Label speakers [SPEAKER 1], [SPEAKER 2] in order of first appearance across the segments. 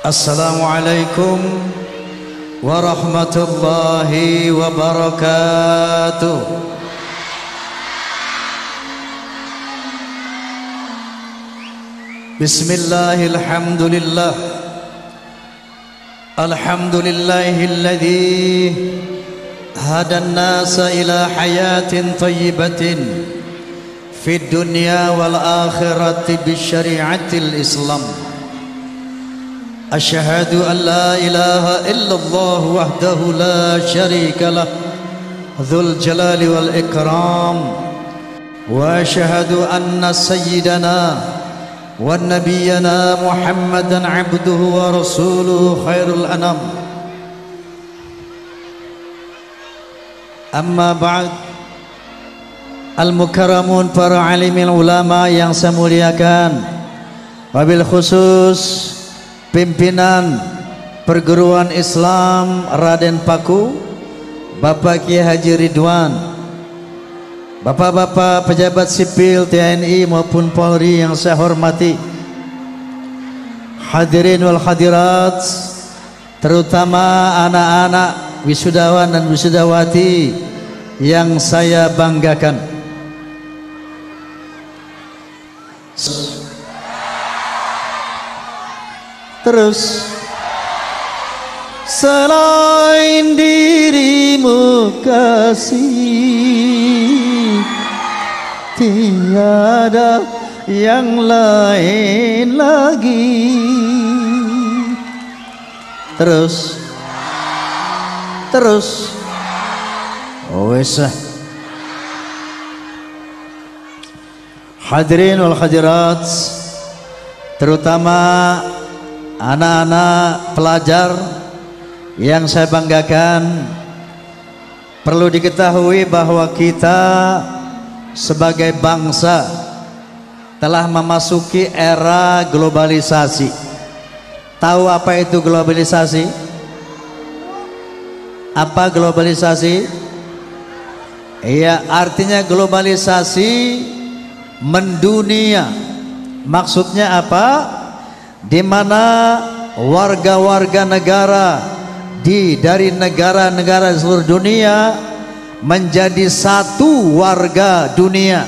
[SPEAKER 1] Assalamualaikum warahmatullahi wabarakatuh. Bismillahirrahmanirrahim. Alhamdulillahilladzi hadan nasa ila hayatin thayyibatin fid dunya wal akhirati bisyari'atil Islam. Asyhadu an la ilaha illallah wahdahu la syarika lah dzul jalali wal ikram wa asyhadu anna sayyidana wa nabiyyana Muhammadan abduhu wa rasuluhu khairul anam. Amma ba'd. Al-mukarramun, para alimil ulama yang saya muliakan, wabil khusus pimpinan perguruan Islam Raden Paku, Bapak Kiai Haji Ridwan, bapak-bapak pejabat sipil TNI maupun Polri yang saya hormati, hadirin wal hadirat, terutama anak-anak wisudawan dan wisudawati yang saya banggakan. Terus, selain dirimu kasih, tiada yang lain lagi. Terus, wes. Hadirin wal hadirat, terutama anak-anak pelajar yang saya banggakan, perlu diketahui bahwa kita sebagai bangsa telah memasuki era globalisasi. Tahu apa itu globalisasi? Apa globalisasi? Iya, artinya globalisasi mendunia. Maksudnya apa? Di mana warga-warga negara dari negara-negara seluruh dunia menjadi satu warga dunia,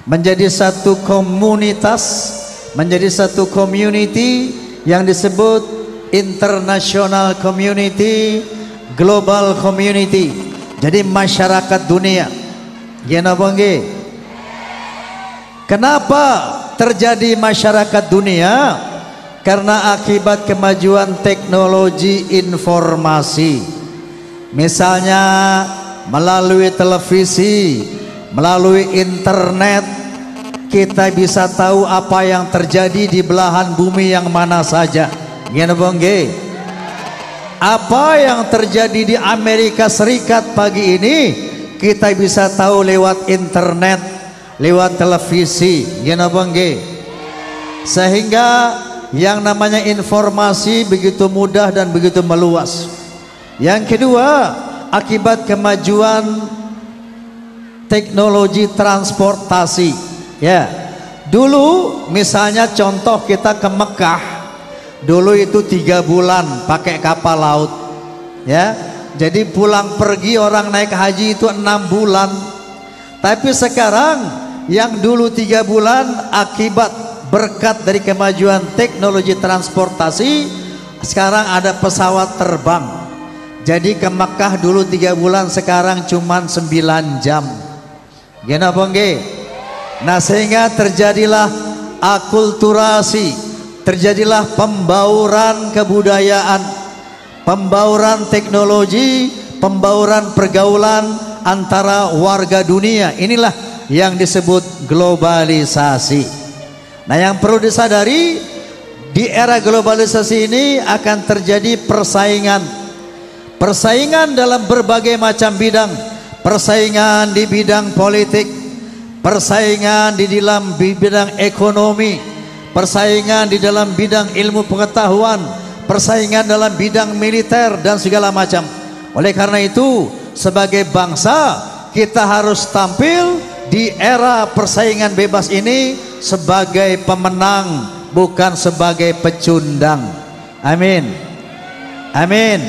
[SPEAKER 1] menjadi satu komunitas, menjadi satu community yang disebut international community, global community. Jadi masyarakat dunia. Kenapa terjadi masyarakat dunia? Karena akibat kemajuan teknologi informasi. Misalnya melalui televisi, melalui internet, kita bisa tahu apa yang terjadi di belahan bumi yang mana saja. Apa yang terjadi di Amerika Serikat pagi ini kita bisa tahu lewat internet, lewat televisi. Sehingga yang namanya informasi begitu mudah dan begitu meluas. Yang kedua, akibat kemajuan teknologi transportasi. Ya, dulu misalnya contoh kita ke Mekah, dulu itu 3 bulan pakai kapal laut. Ya, jadi pulang pergi orang naik haji itu 6 bulan. Tapi sekarang yang dulu 3 bulan akibat berkat dari kemajuan teknologi transportasi, sekarang ada pesawat terbang. Jadi ke Makkah dulu 3 bulan, sekarang cuma 9 jam. Nah, sehingga terjadilah akulturasi, terjadilah pembauran kebudayaan, pembauran teknologi, pembauran pergaulan antara warga dunia. Inilah yang disebut globalisasi. Nah, yang perlu disadari, di era globalisasi ini akan terjadi persaingan. Persaingan dalam berbagai macam bidang. Persaingan di bidang politik, persaingan di dalam bidang ekonomi, persaingan di dalam bidang ilmu pengetahuan, persaingan dalam bidang militer dan segala macam. Oleh karena itu, sebagai bangsa kita harus tampil di era persaingan bebas ini sebagai pemenang, bukan sebagai pecundang. Amin. Amin.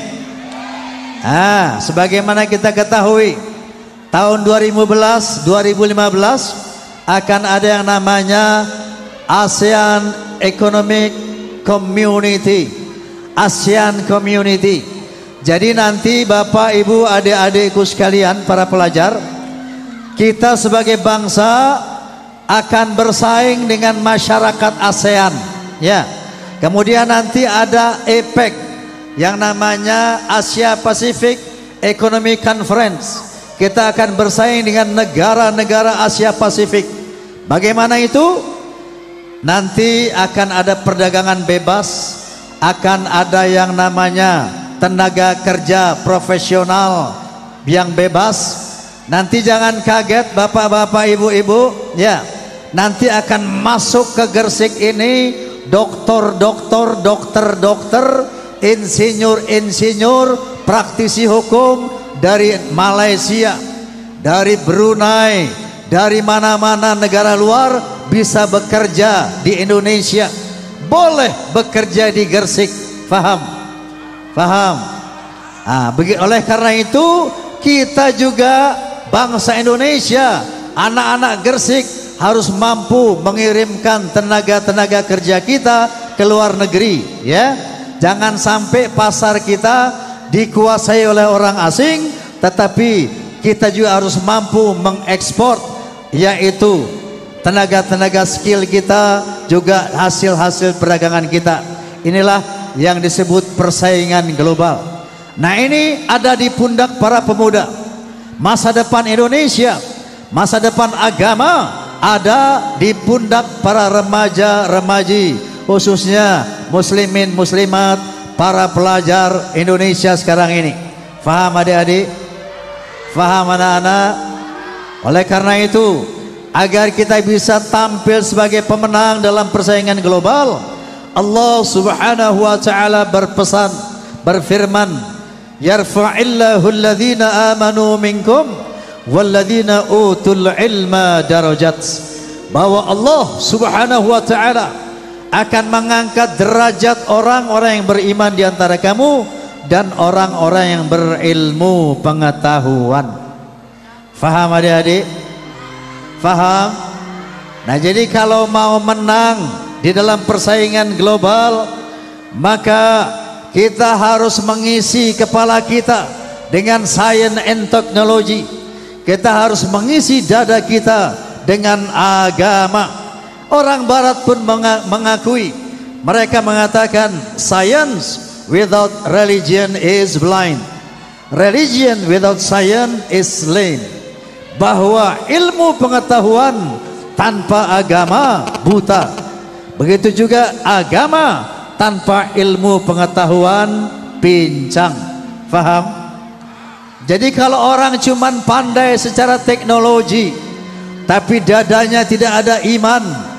[SPEAKER 1] Sebagaimana kita ketahui, tahun 2015 akan ada yang namanya ASEAN Economic Community, ASEAN Community. Jadi nanti Bapak Ibu adik-adikku sekalian para pelajar, kita sebagai bangsa akan bersaing dengan masyarakat ASEAN, ya. Kemudian nanti ada APEC yang namanya Asia Pacific Economic Conference. Kita akan bersaing dengan negara-negara Asia Pasifik. Bagaimana itu? Nanti akan ada perdagangan bebas, akan ada yang namanya tenaga kerja profesional yang bebas. Nanti jangan kaget bapak-bapak, ibu-ibu, ya. Nanti akan masuk ke Gresik ini dokter-dokter, insinyur-insinyur, praktisi hukum dari Malaysia, dari Brunei, dari mana-mana negara luar bisa bekerja di Indonesia, boleh bekerja di Gresik. Faham? Faham? Oleh karena itu kita juga bangsa Indonesia, anak-anak Gresik harus mampu mengirimkan tenaga-tenaga kerja kita ke luar negeri, ya. Jangan sampai pasar kita dikuasai oleh orang asing, tetapi kita juga harus mampu mengekspor, yaitu tenaga-tenaga skill kita, juga hasil-hasil perdagangan kita. Inilah yang disebut persaingan global. Nah, ini ada di pundak para pemuda. Masa depan Indonesia, masa depan agama ada di pundak para remaja-remaji, khususnya muslimin muslimat, para pelajar Indonesia sekarang ini. Faham adik-adik? Faham anak-anak? Oleh karena itu, agar kita bisa tampil sebagai pemenang dalam persaingan global, Allah Subhanahu wa taala berpesan, berfirman, yarfa'illahu alladhina amanu minkum walladzina utul ilma darajat. Bahwa Allah Subhanahu wa taala akan mengangkat derajat orang-orang yang beriman di antara kamu dan orang-orang yang berilmu pengetahuan. Faham adik-adik? Faham? Nah, jadi kalau mau menang di dalam persaingan global, maka kita harus mengisi kepala kita dengan science and technology. Kita harus mengisi dada kita dengan agama. Orang barat pun mengakui, mereka mengatakan science without religion is blind, religion without science is lame. Bahwa ilmu pengetahuan tanpa agama buta, begitu juga agama tanpa ilmu pengetahuan pincang. Faham? Jadi kalau orang cuman pandai secara teknologi, tapi dadanya tidak ada iman,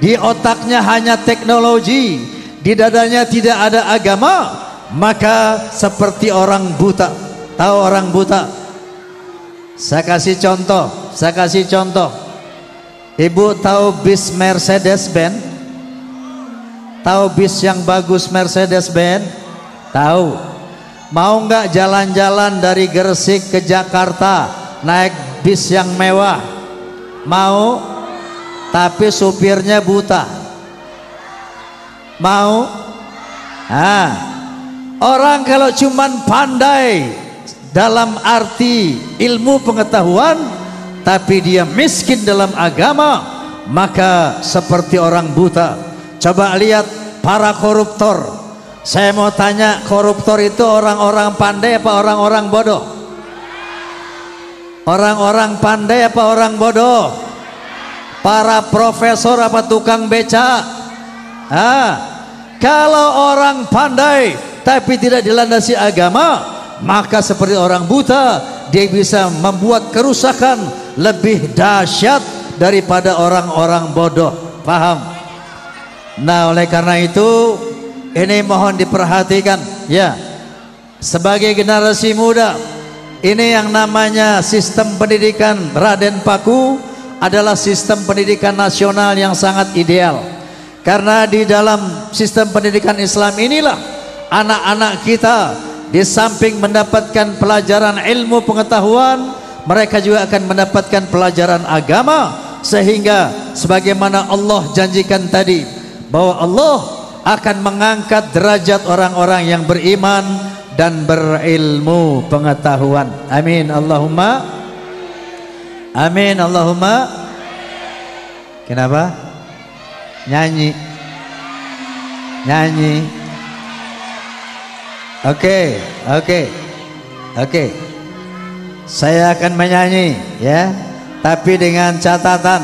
[SPEAKER 1] di otaknya hanya teknologi, di dadanya tidak ada agama, maka seperti orang buta. Tahu orang buta? Saya kasih contoh. Ibu tahu bis Mercedes-Benz? Tahu bis yang bagus Mercedes-Benz? Tahu. Mau nggak jalan-jalan dari Gresik ke Jakarta naik bis yang mewah? Mau? Tapi supirnya buta. Mau? Orang kalau cuman pandai dalam arti ilmu pengetahuan, tapi dia miskin dalam agama, maka seperti orang buta. Coba lihat para koruptor. Saya mau tanya, koruptor itu orang-orang pandai apa orang-orang bodoh? Orang-orang pandai apa orang bodoh? Para profesor apa tukang beca? Kalau orang pandai tapi tidak dilandasi agama, maka seperti orang buta, dia bisa membuat kerusakan lebih dahsyat daripada orang-orang bodoh. Paham? Nah, oleh karena itu ini mohon diperhatikan, ya. Sebagai generasi muda, ini yang namanya sistem pendidikan Raden Paku adalah sistem pendidikan nasional yang sangat ideal. Karena di dalam sistem pendidikan Islam inilah anak-anak kita di samping mendapatkan pelajaran ilmu pengetahuan, mereka juga akan mendapatkan pelajaran agama, sehingga sebagaimana Allah janjikan tadi bahwa Allah akan mengangkat derajat orang-orang yang beriman dan berilmu pengetahuan. Amin Allahumma amin Allahumma. Kenapa? Nyanyi. Oke. Saya akan menyanyi ya, tapi dengan catatan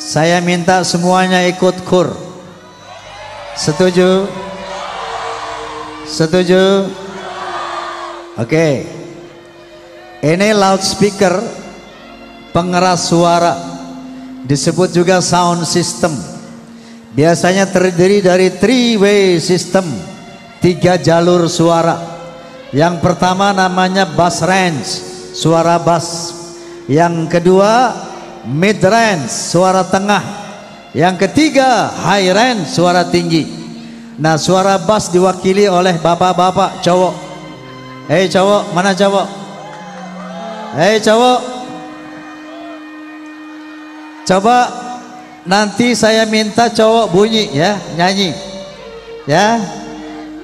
[SPEAKER 1] saya minta semuanya ikut kur. Setuju? Setuju? Oke. Ini loudspeaker, pengeras suara, disebut juga sound system. Biasanya terdiri dari 3-way system, 3 jalur suara. Yang pertama namanya bass range, suara bass. Yang kedua mid range, suara tengah. Yang ketiga high range, suara tinggi. Nah, suara bass diwakili oleh bapak-bapak cowok. Hei cowok, mana cowok? Hei cowok, coba nanti saya minta cowok bunyi ya, nyanyi ya.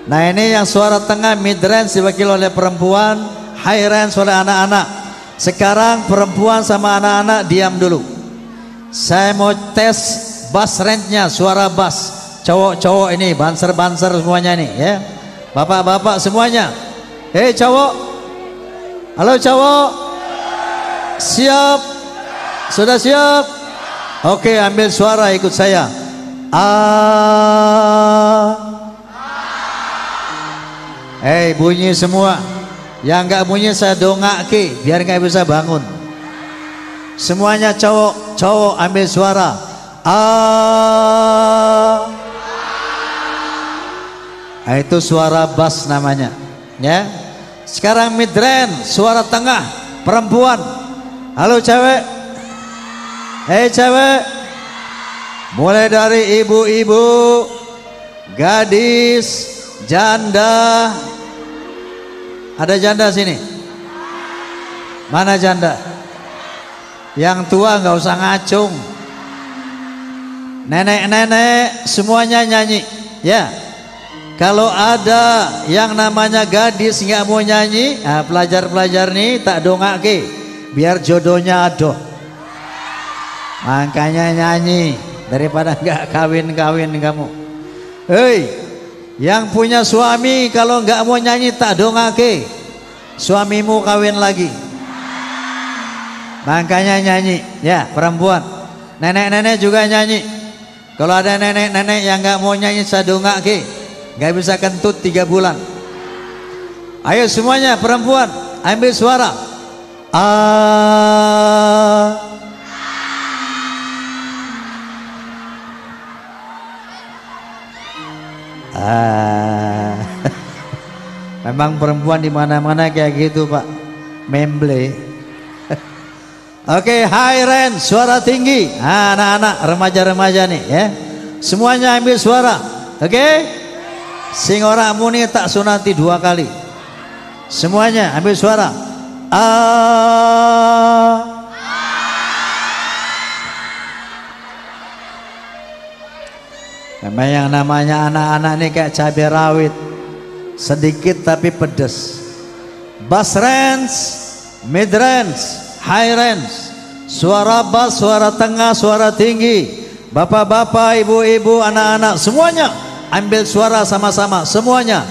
[SPEAKER 1] Nah, ini yang suara tengah mid range diwakili oleh perempuan, high range oleh anak-anak. Sekarang perempuan sama anak-anak diam dulu. Saya mau tes bass range-nya, suara bass. Cowok-cowok ini, banser-banser semuanya nih ya. Bapak-bapak semuanya. Hei cowok. Halo cowok. Siap? Sudah siap? Oke, ambil suara ikut saya. Hei, bunyi semua. Yang enggak bunyi saya dongake biar enggak bisa bangun. Semuanya cowok ambil suara. Itu suara bass namanya. Ya. Sekarang mid range, suara tengah, perempuan. Halo cewek. Hei cewek. Mulai dari ibu-ibu, gadis, janda. Ada janda sini? Mana janda? Yang tua nggak usah ngacung. Nenek-nenek semuanya nyanyi ya. Kalau ada yang namanya gadis nggak mau nyanyi, nah, pelajar-pelajar nih tak dongake biar jodohnya adoh. Makanya nyanyi daripada nggak kawin-kawin kamu. Hei, yang punya suami kalau nggak mau nyanyi tak dongake, suamimu kawin lagi. Makanya nyanyi ya, perempuan. Nenek-nenek juga nyanyi. Kalau ada nenek-nenek yang nggak mau nyanyi saya dongake, nggak bisa kentut 3 bulan. Ayo semuanya perempuan ambil suara. Memang perempuan di mana-mana kayak gitu Pak, memble. Oke, high range, suara tinggi. Anak-anak, remaja-remaja nih ya, semuanya ambil suara. Oke, sing ora muni tak sunati 2 kali. Semuanya ambil suara. Memang yang namanya anak-anak ini kayak cabai rawit, sedikit tapi pedes. Bass range, mid range, high range, suara bass, suara tengah, suara tinggi. Bapak-bapak, ibu-ibu, anak-anak semuanya ambil suara sama-sama semuanya.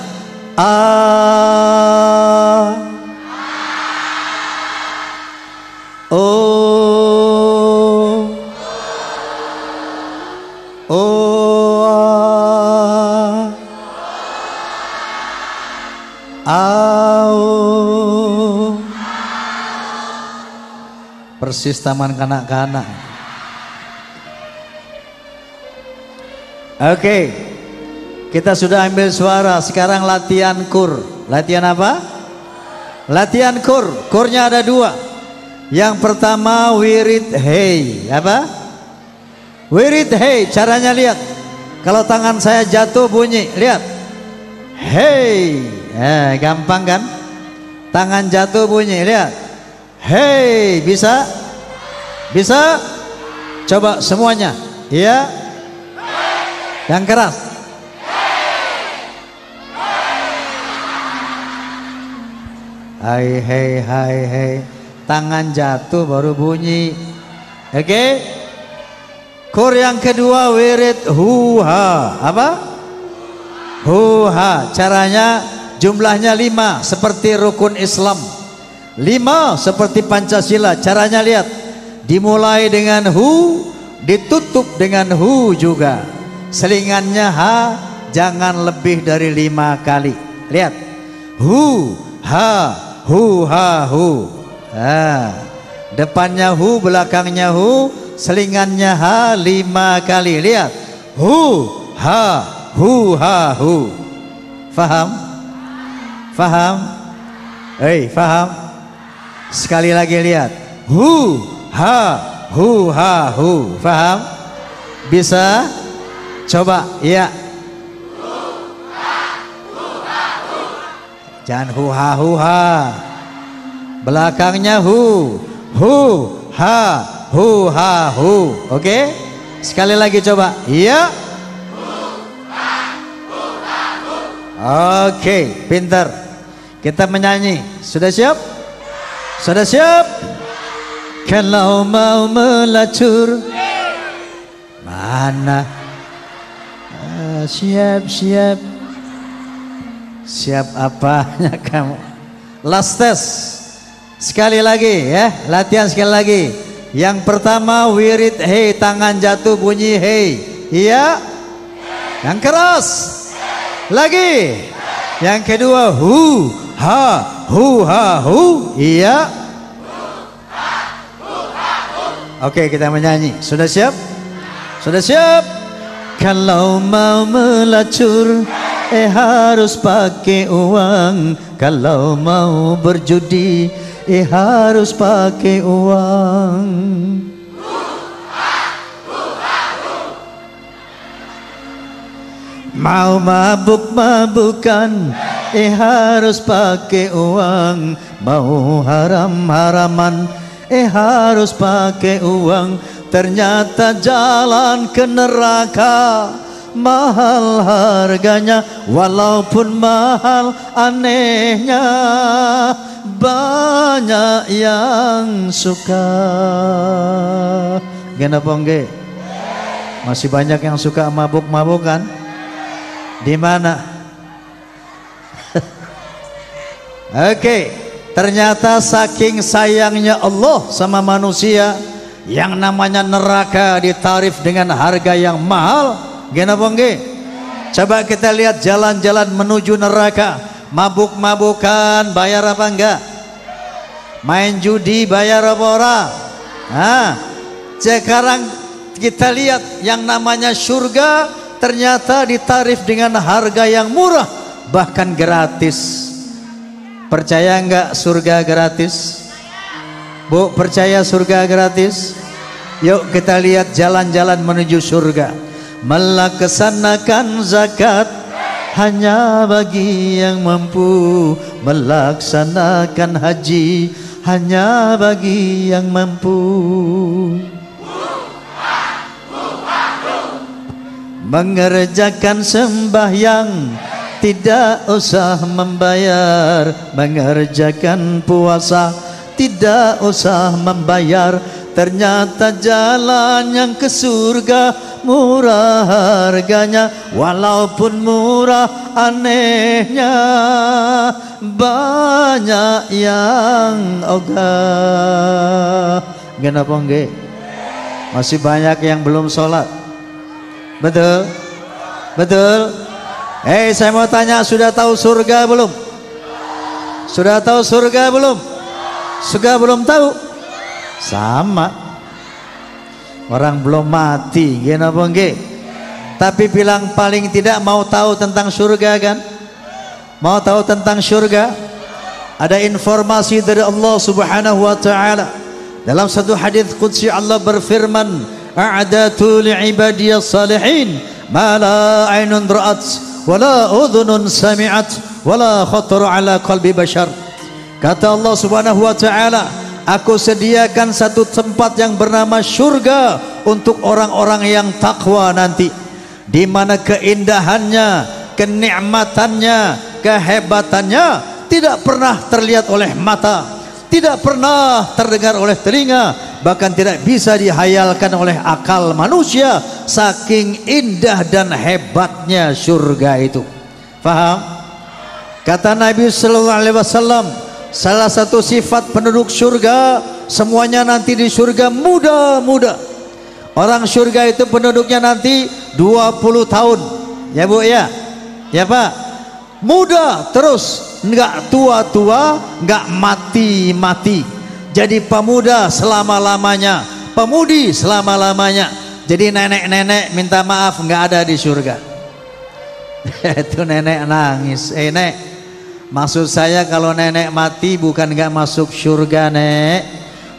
[SPEAKER 1] Persis taman kanak-kanak. Oke, kita sudah ambil suara. Sekarang latihan kur. Latihan apa? Latihan kur. Kurnya ada 2. Yang pertama wirid hey. Apa? Wirid hey. Caranya lihat. Kalau tangan saya jatuh bunyi. Lihat. Hey. Gampang kan? Tangan jatuh bunyi, lihat. Hey, bisa? Bisa? Coba semuanya. Iya. Yang keras. Hai hey hai hey. Tangan jatuh baru bunyi. Oke. Kur yang kedua wirid huha. Apa? Huha. Caranya jumlahnya 5 seperti rukun Islam. 5 seperti Pancasila. Caranya lihat. Dimulai dengan hu, ditutup dengan hu juga. Selingannya ha, jangan lebih dari 5 kali. Lihat. Hu, ha, hu, ha, hu. Depannya hu, belakangnya hu, selingannya ha 5 kali. Lihat. Hu, ha, hu, ha, hu. Faham? Faham? Faham? Sekali lagi lihat. Hu, ha, hu, ha, hu. Faham? Bisa? Coba, iya. Jangan hu, ha, hu, ha. Belakangnya hu, ha, hu, ha, hu. Oke? Sekali lagi coba. Iya. Oke, pintar. Kita menyanyi. Sudah siap? Sudah siap? Kalau mau melacur mana? Siap. Siap apanya kamu? Last test. Sekali lagi ya, latihan sekali lagi. Yang pertama wirid hey, tangan jatuh bunyi hey. Iya. Yang keras. Lagi. Yang kedua hu, ha, hu, ha, hu. Iya. Oke, kita menyanyi. Sudah siap? Sudah siap? Kalau mau melacur harus pakai uang. Kalau mau berjudi harus pakai uang. Mau mabuk-mabukan harus pakai uang. Mau haram-haraman harus pakai uang. Ternyata jalan ke neraka mahal harganya. Walaupun mahal anehnya banyak yang suka. Kenapa enggak? Masih banyak yang suka mabuk-mabukan. Di mana? Oke, ternyata saking sayangnya Allah sama manusia, yang namanya neraka ditarif dengan harga yang mahal. Kenapa enggak? Coba kita lihat jalan-jalan menuju neraka. Mabuk-mabukan bayar apa enggak? Main judi bayar apa ora? Sekarang kita lihat yang namanya surga ternyata ditarif dengan harga yang murah, bahkan gratis. Percaya enggak surga gratis? Bu, percaya surga gratis? Yuk kita lihat jalan-jalan menuju surga. Melaksanakan zakat hanya bagi yang mampu. Melaksanakan haji hanya bagi yang mampu. Mengerjakan sembahyang tidak usah membayar. Mengerjakan puasa tidak usah membayar. Ternyata jalan yang ke surga murah harganya. Walaupun murah anehnya banyak yang ogah. Kenapa enggak? Masih banyak yang belum sholat. Betul? Betul? Saya mau tanya, sudah tahu surga belum? Sudah tahu surga belum? Surga belum tahu? Sama. Orang belum mati, kenapa enggak? Tapi bilang paling tidak mau tahu tentang surga kan? Mau tahu tentang surga? Ada informasi dari Allah Subhanahu wa taala. Dalam satu hadis qudsi Allah berfirman, a'datu li'ibadiyas salihin ma la 'ainun ra'at wala udhunun sami'at wala khatara ala qalbi bashar. Kata Allah Subhanahu wa taala, aku sediakan satu tempat yang bernama surga untuk orang-orang yang takwa nanti, di mana keindahannya, kenikmatannya, kehebatannya tidak pernah terlihat oleh mata, tidak pernah terdengar oleh telinga, bahkan tidak bisa dihayalkan oleh akal manusia, saking indah dan hebatnya surga itu. Faham? Kata Nabi sallallahu alaihi wasallam, salah satu sifat penduduk surga, semuanya nanti di surga muda-muda. Orang surga itu penduduknya nanti 20 tahun. Ya Bu ya? Ya Pak? Muda terus, enggak tua-tua, enggak mati-mati. Jadi pemuda selama-lamanya, pemudi selama-lamanya. Jadi nenek-nenek minta maaf enggak ada di surga. Itu nenek nangis. Nek, maksud saya kalau nenek mati bukan enggak masuk surga, Nek,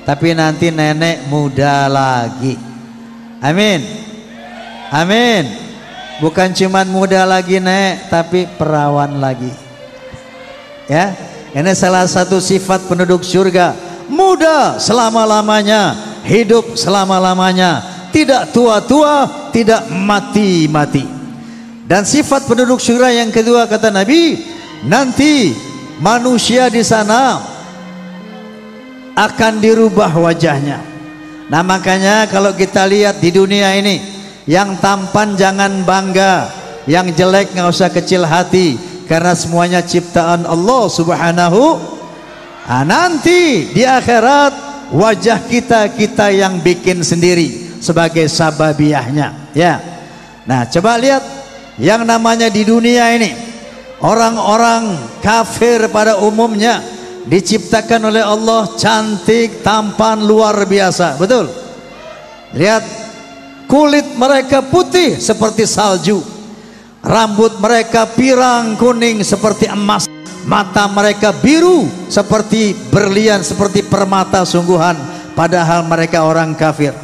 [SPEAKER 1] tapi nanti nenek muda lagi. Amin. Amin. Bukan cuman muda lagi, Nek, tapi perawan lagi. Ya, ini salah satu sifat penduduk surga. Muda selama-lamanya, hidup selama-lamanya, tidak tua-tua, tidak mati-mati. Dan sifat penduduk surga yang kedua, kata Nabi, nanti manusia di sana akan dirubah wajahnya. Nah makanya kalau kita lihat di dunia ini, yang tampan jangan bangga, yang jelek nggak usah kecil hati, karena semuanya ciptaan Allah Subhanahu. Nanti di akhirat wajah kita yang bikin sendiri sebagai sababiahnya. Ya. Nah coba lihat yang namanya di dunia ini, orang-orang kafir pada umumnya diciptakan oleh Allah cantik, tampan, luar biasa, betul? Lihat, kulit mereka putih seperti salju, rambut mereka pirang kuning seperti emas, mata mereka biru seperti berlian, seperti permata sungguhan, padahal mereka orang kafir.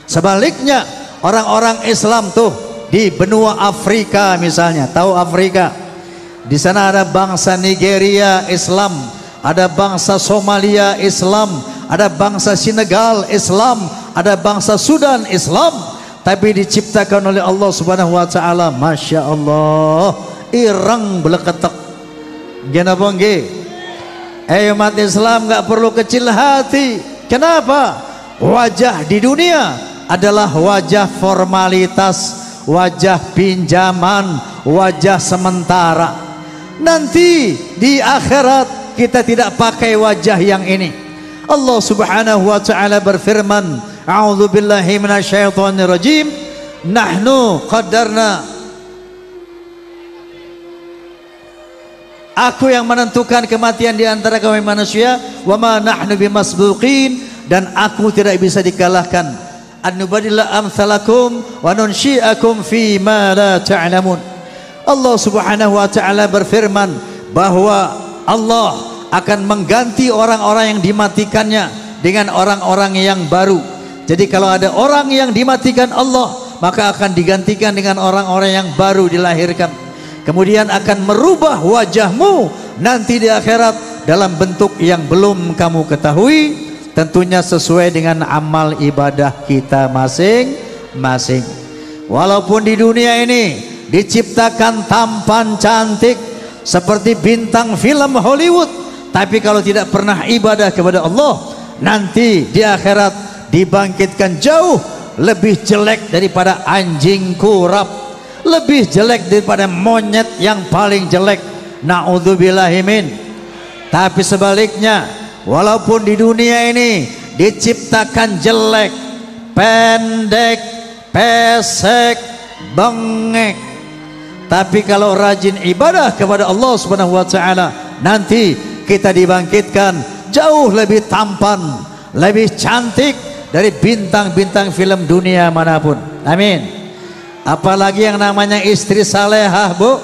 [SPEAKER 1] Sebaliknya orang-orang Islam tuh di benua Afrika misalnya, tahu Afrika? Di sana ada bangsa Nigeria Islam, ada bangsa Somalia Islam, ada bangsa Senegal Islam, ada bangsa Sudan Islam, tapi diciptakan oleh Allah Subhanahu wa taala, Masya Allah, ireng beleketek. Kenapa nggih? Umat Islam nggak perlu kecil hati. Kenapa? Wajah di dunia adalah wajah formalitas, wajah pinjaman, wajah sementara. Nanti di akhirat kita tidak pakai wajah yang ini. Allah Subhanahu wa taala berfirman, a'udzu billahi minasyaitonir rajim, nahnu qaddarna, aku yang menentukan kematian di antara kaum manusia, wa ma nahnu bimasbuqin, dan aku tidak bisa dikalahkan. An-nubadila amsalakum wa nunsyi'akum fi ma la ta'lamun. Allah Subhanahu wa taala berfirman bahwa Allah akan mengganti orang-orang yang dimatikannya dengan orang-orang yang baru. Jadi kalau ada orang yang dimatikan Allah, maka akan digantikan dengan orang-orang yang baru dilahirkan. Kemudian akan merubah wajahmu nanti di akhirat dalam bentuk yang belum kamu ketahui, tentunya sesuai dengan amal ibadah kita masing-masing. Walaupun di dunia ini diciptakan tampan cantik seperti bintang film Hollywood, tapi kalau tidak pernah ibadah kepada Allah, nanti di akhirat dibangkitkan jauh lebih jelek daripada anjing kurap, lebih jelek daripada monyet yang paling jelek. Na'udzubillahimin. Tapi sebaliknya, walaupun di dunia ini diciptakan jelek, pendek, pesek, bengek, tapi kalau rajin ibadah kepada Allah Subhanahu wa taala, nanti kita dibangkitkan jauh lebih tampan, lebih cantik dari bintang-bintang film dunia manapun. Amin. Apalagi yang namanya istri salehah, Bu,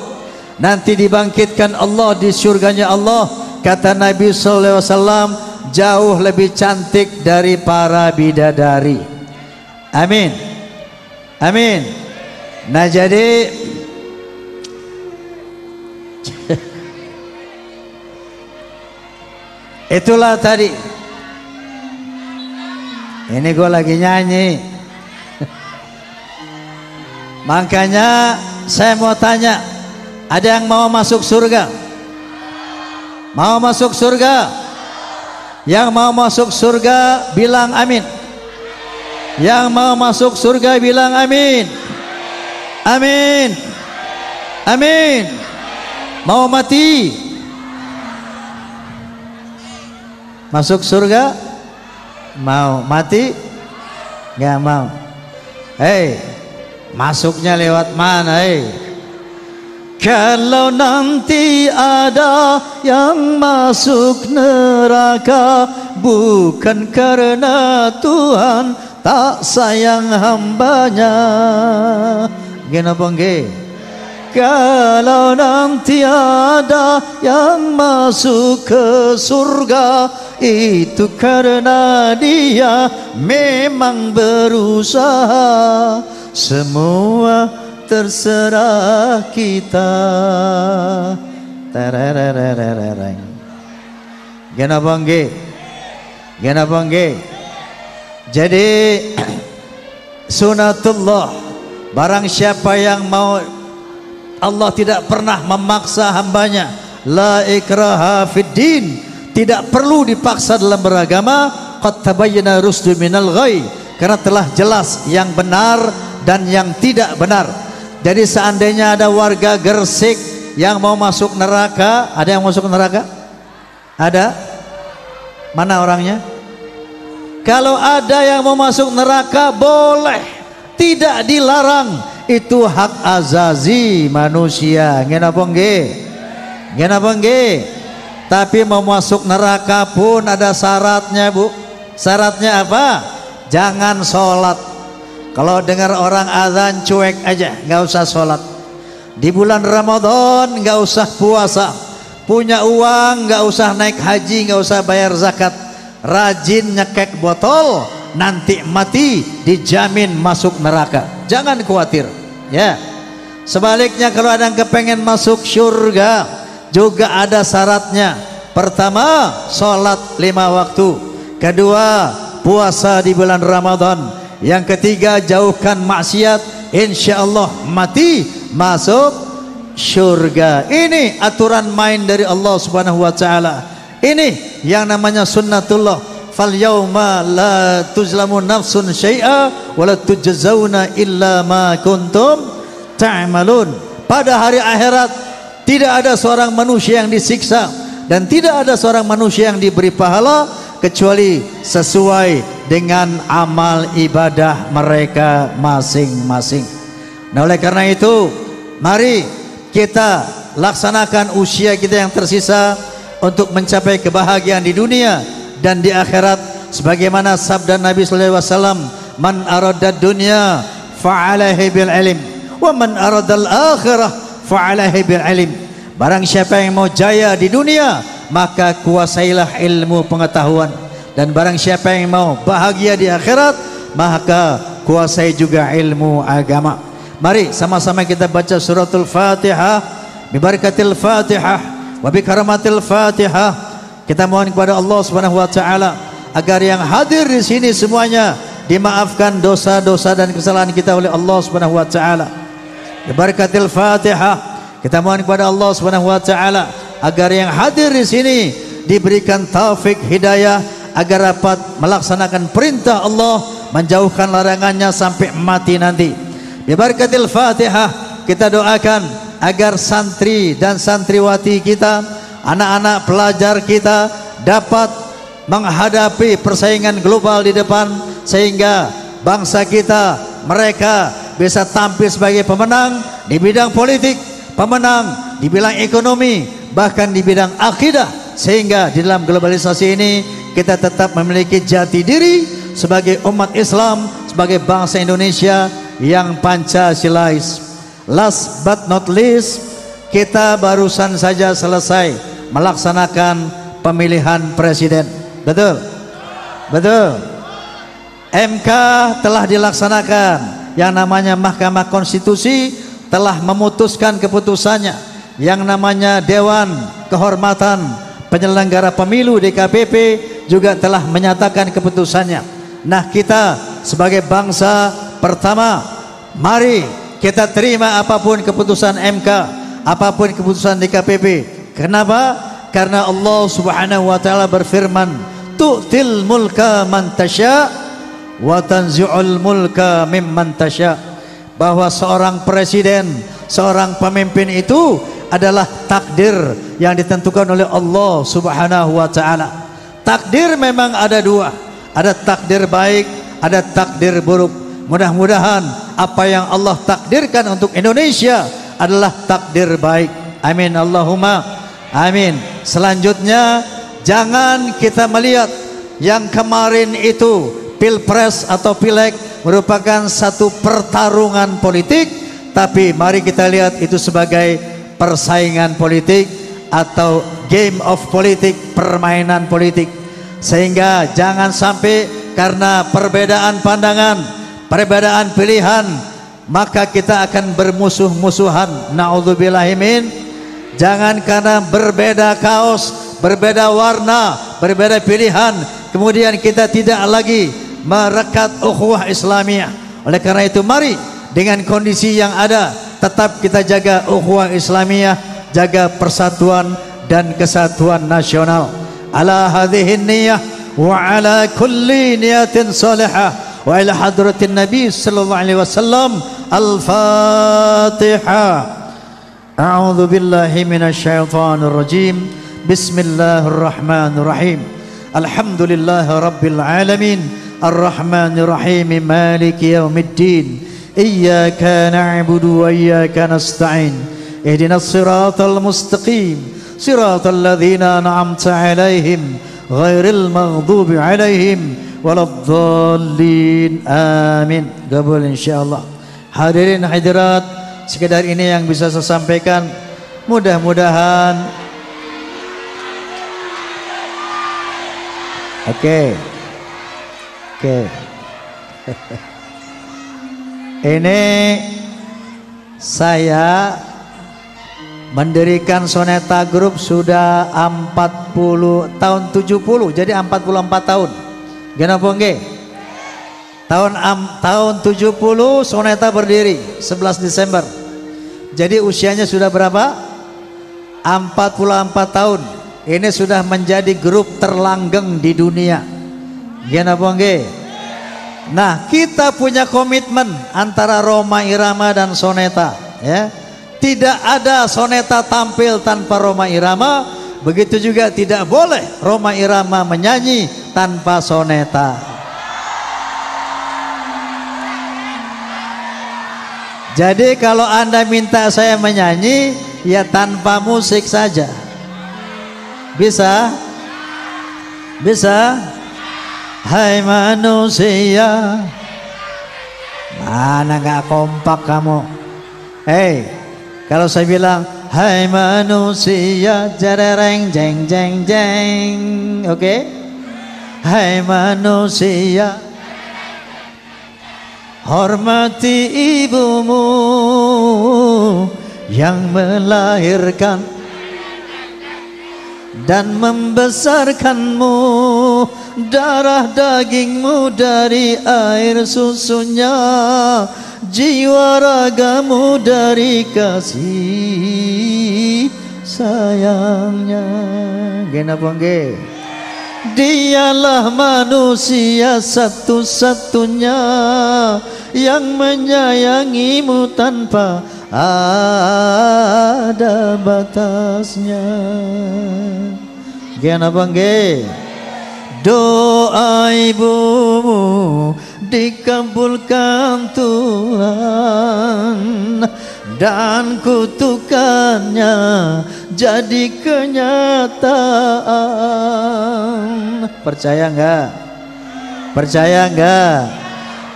[SPEAKER 1] nanti dibangkitkan Allah di surganya Allah, kata Nabi sallallahu alaihi wasallam, jauh lebih cantik dari para bidadari. Amin. Amin. Nah jadi Itulah tadi. Ini gue lagi nyanyi. Makanya saya mau tanya, ada yang mau masuk surga? Mau masuk surga? Yang mau masuk surga bilang amin. Yang mau masuk surga bilang amin. Amin. Amin. Mau mati? Masuk surga? Mau mati? Gak mau. Hei, masuknya lewat mana? Hei, kalau nanti ada yang masuk neraka bukan karena Tuhan tak sayang hambanya. Gini apa nggih? Kalau nanti ada yang masuk ke surga itu karena dia memang berusaha. Semua terserah kita. Tererererereng. Gena bangge. Gena bangge. Jadi sunatullah, barang siapa yang mau, Allah tidak pernah memaksa hambanya. La ikraha fid din, tidak perlu dipaksa dalam beragama. Qad tabayyana rusdu minal ghai, karena telah jelas yang benar dan yang tidak benar. Jadi seandainya ada warga Gresik yang mau masuk neraka, ada yang masuk neraka? Ada? Mana orangnya? Kalau ada yang mau masuk neraka boleh, tidak dilarang. Itu hak azazi manusia. Ngenapa nggih? Ngenapa nggih? Tapi mau masuk neraka pun ada syaratnya, Bu. Syaratnya apa? Jangan sholat. Kalau dengar orang azan cuek aja, nggak usah sholat. Di bulan Ramadan nggak usah puasa. Punya uang nggak usah naik haji, nggak usah bayar zakat. Rajin nyekek botol, nanti mati dijamin masuk neraka. Jangan khawatir, ya. Sebaliknya kalau ada yang kepengen masuk surga juga ada syaratnya. Pertama, sholat 5 waktu. Kedua, puasa di bulan Ramadan. Yang ketiga, jauhkan maksiat. Insya Allah mati masuk surga. Ini aturan main dari Allah Subhanahu wa ta'ala. Ini yang namanya sunnatullah. Fal yauma la tuzlamu nafsun syai'a wa la tujzauna illa ma kuntum ta'malun. Pada hari akhirat tidak ada seorang manusia yang disiksa dan tidak ada seorang manusia yang diberi pahala kecuali sesuai dengan amal ibadah mereka masing-masing. Nah, oleh karena itu mari kita laksanakan usia kita yang tersisa untuk mencapai kebahagiaan di dunia dan di akhirat, sebagaimana sabda Nabi sallallahu alaihi wasallam, man arada dunya fa'alaihi bil ilm wa man arada al akhirah fa'alaihi bil ilm. Barang siapa yang mau jaya di dunia, maka kuasailah ilmu pengetahuan, dan barang siapa yang mau bahagia di akhirat, maka kuasai juga ilmu agama. Mari sama-sama kita baca suratul Fatihah, bi barakatil Fatihah wa bi karamatil Fatihah. Kita mohon kepada Allah Subhanahu wa taala agar yang hadir di sini semuanya dimaafkan dosa-dosa dan kesalahan kita oleh Allah Subhanahu wa taala. Bi barakatil Fatihah. Kita mohon kepada Allah Subhanahu wa taala agar yang hadir di sini diberikan taufik hidayah agar dapat melaksanakan perintah Allah, menjauhkan larangannya sampai mati nanti. Bi barakatil Fatihah, kita doakan agar santri dan santriwati kita, anak-anak pelajar kita dapat menghadapi persaingan global di depan, sehingga bangsa kita, mereka bisa tampil sebagai pemenang di bidang politik, pemenang di bidang ekonomi, bahkan di bidang akidah, sehingga di dalam globalisasi ini kita tetap memiliki jati diri sebagai umat Islam, sebagai bangsa Indonesia yang Pancasilais. Last but not least, kita barusan saja selesai melaksanakan pemilihan presiden. Betul? Betul. MK telah dilaksanakan. Yang namanya Mahkamah Konstitusi telah memutuskan keputusannya. Yang namanya Dewan Kehormatan penyelenggara pemilu DKPP juga telah menyatakan keputusannya. Nah, kita sebagai bangsa, pertama, mari kita terima apapun keputusan MK, apapun keputusan DKPP. Kenapa? Karena Allah Subhanahu wa taala berfirman, tu'til mulka man tasya wa tanzi'ul mulka mimman tasya. Bahwa seorang presiden, seorang pemimpin itu adalah takdir yang ditentukan oleh Allah Subhanahu wa taala. Takdir memang ada dua, ada takdir baik, ada takdir buruk. Mudah-mudahan apa yang Allah takdirkan untuk Indonesia adalah takdir baik. Amin Allahumma amin. Selanjutnya, jangan kita melihat yang kemarin itu Pilpres atau Pileg merupakan satu pertarungan politik, tapi mari kita lihat itu sebagai persaingan politik atau game of politik, permainan politik. Sehingga jangan sampai karena perbedaan pandangan, perbedaan pilihan, maka kita akan bermusuh-musuhan. Na'udzubillahimin. Jangan karena berbeda kaos, berbeda warna, berbeda pilihan, kemudian kita tidak lagi merekat ukhuwah Islamiyah. Oleh karena itu, mari dengan kondisi yang ada tetap kita jaga ukhuwah Islamiyah, jaga persatuan dan kesatuan nasional. Ala hadhihi niyyah wa ala kulli niyatin salihah wa ila hadratin Nabi sallallahu alaihi wasallam. Al-Fatihah. A'udzu billahi minasyaitonir rajim. Bismillahirrahmanirrahim. Alhamdulillahi rabbil alamin. الرحمن الرحيم مالك يوم الدين إياك نعبد وإياك نستعين اهدنا الصراط المستقيم صراط الذين أنعمت عليهم غير المغضوب عليهم ولا الضالين آمين. Qabul insyaallah. Hadirin hadirat, sekedar ini yang bisa saya sampaikan. Mudah-mudahan Oke. Ini saya mendirikan Soneta Group sudah 40 tahun 70, jadi 44 tahun. Kenapa nggih? Tahun 70 Soneta berdiri 11 Desember. Jadi usianya sudah berapa? 44 tahun. Ini sudah menjadi grup terlanggeng di dunia. Kenapa nggih? Nah, kita punya komitmen antara Rhoma Irama dan Soneta, ya. Tidak ada Soneta tampil tanpa Rhoma Irama, begitu juga tidak boleh Rhoma Irama menyanyi tanpa Soneta. Jadi kalau Anda minta saya menyanyi, ya tanpa musik saja. Bisa? Bisa? Hai manusia, mana gak kompak kamu? Kalau saya bilang hai manusia, jereng jeng jeng jeng, oke? Hai manusia, hormati ibumu yang melahirkan dan membesarkanmu, darah dagingmu dari air susunya, jiwa ragamu dari kasih sayangnya. Kenapa nggih? Dialah manusia satu-satunya yang menyayangimu tanpa ada batasnya. Kenapa nggih? Doa ibumu dikabulkan Tuhan dan kutukannya jadi kenyataan. Percaya enggak? Percaya enggak?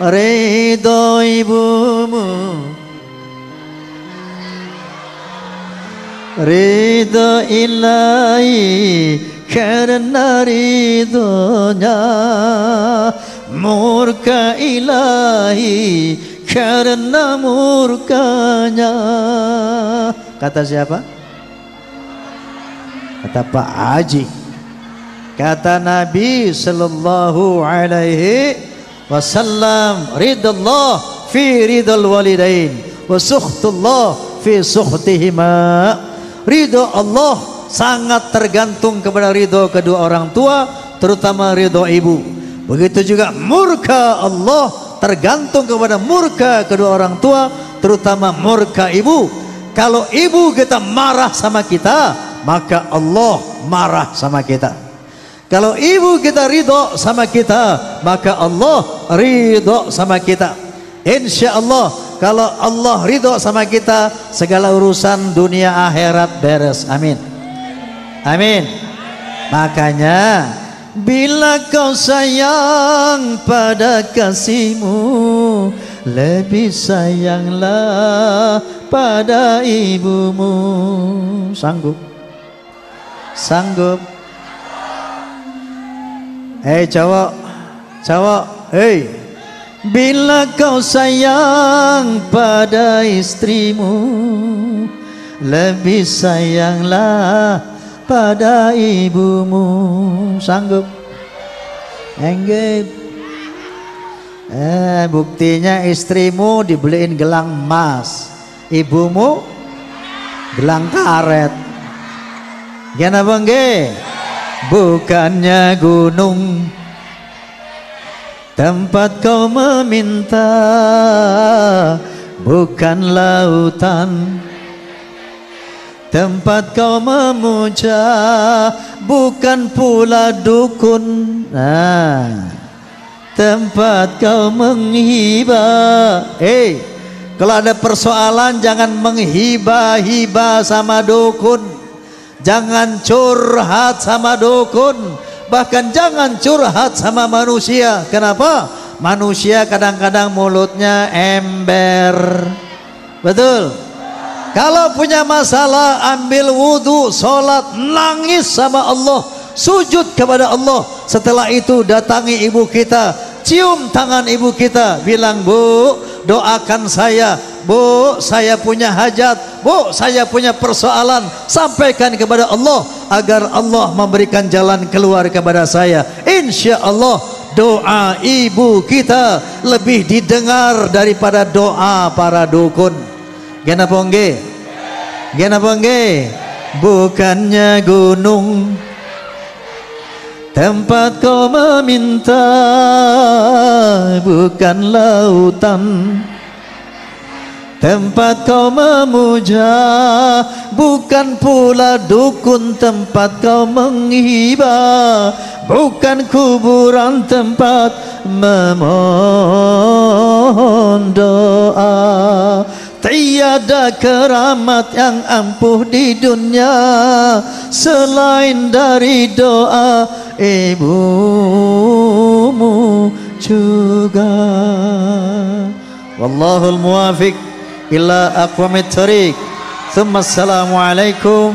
[SPEAKER 1] Ridho ibumu, ridho ilahi karena ridhonya, murka ilahi karena murkanya. Kata siapa? Kata Pak Haji. Kata Nabi sallallahu alaihi wasallam, ridallah fi ridal walidain wa sukhtullah fi sukhtihima. Ridho Allah sangat tergantung kepada ridho kedua orang tua, terutama ridho ibu. Begitu juga murka Allah tergantung kepada murka kedua orang tua, terutama murka ibu. Kalau ibu kita marah sama kita, maka Allah marah sama kita. Kalau ibu kita ridho sama kita, maka Allah ridho sama kita. Insya Allah, kalau Allah ridho sama kita, segala urusan dunia akhirat beres. Amin. Amin. Makanya, bila kau sayang pada kasihmu, lebih sayanglah pada ibumu. Sanggup? Sanggup? Hei cowok, hei, bila kau sayang pada istrimu, lebih sayanglah pada ibumu. Sanggup? Enggak. Buktinya istrimu dibeliin gelang emas, ibumu gelang karet. Gimana bang? Bukannya gunung tempat kau meminta, bukan lautan tempat kau memuja, bukan pula dukun tempat kau menghibah. Kalau ada persoalan jangan menghibah-hibah sama dukun. Jangan curhat sama dukun, bahkan jangan curhat sama manusia. Kenapa? Manusia kadang-kadang mulutnya ember. Betul? Kalau punya masalah, ambil wudhu, sholat, nangis sama Allah, sujud kepada Allah. Setelah itu datangi ibu kita, cium tangan ibu kita, bilang, Bu, doakan saya. Bu, saya punya hajat. Bu, saya punya persoalan. Sampaikan kepada Allah agar Allah memberikan jalan keluar kepada saya. Insya Allah doa ibu kita lebih didengar daripada doa para dukun. Gana pongge? Gana pongge? Bukannya gunung tempat kau meminta, bukan lautan tempat kau memuja, bukan pula dukun tempat kau menghibah, bukan kuburan tempat memohon doa. Tiada keramat yang ampuh di dunia selain dari doa ibumu juga. Wallahul muwafiq ila aqwamit thariq. Assalamualaikum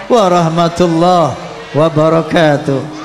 [SPEAKER 1] warahmatullahi wabarakatuh.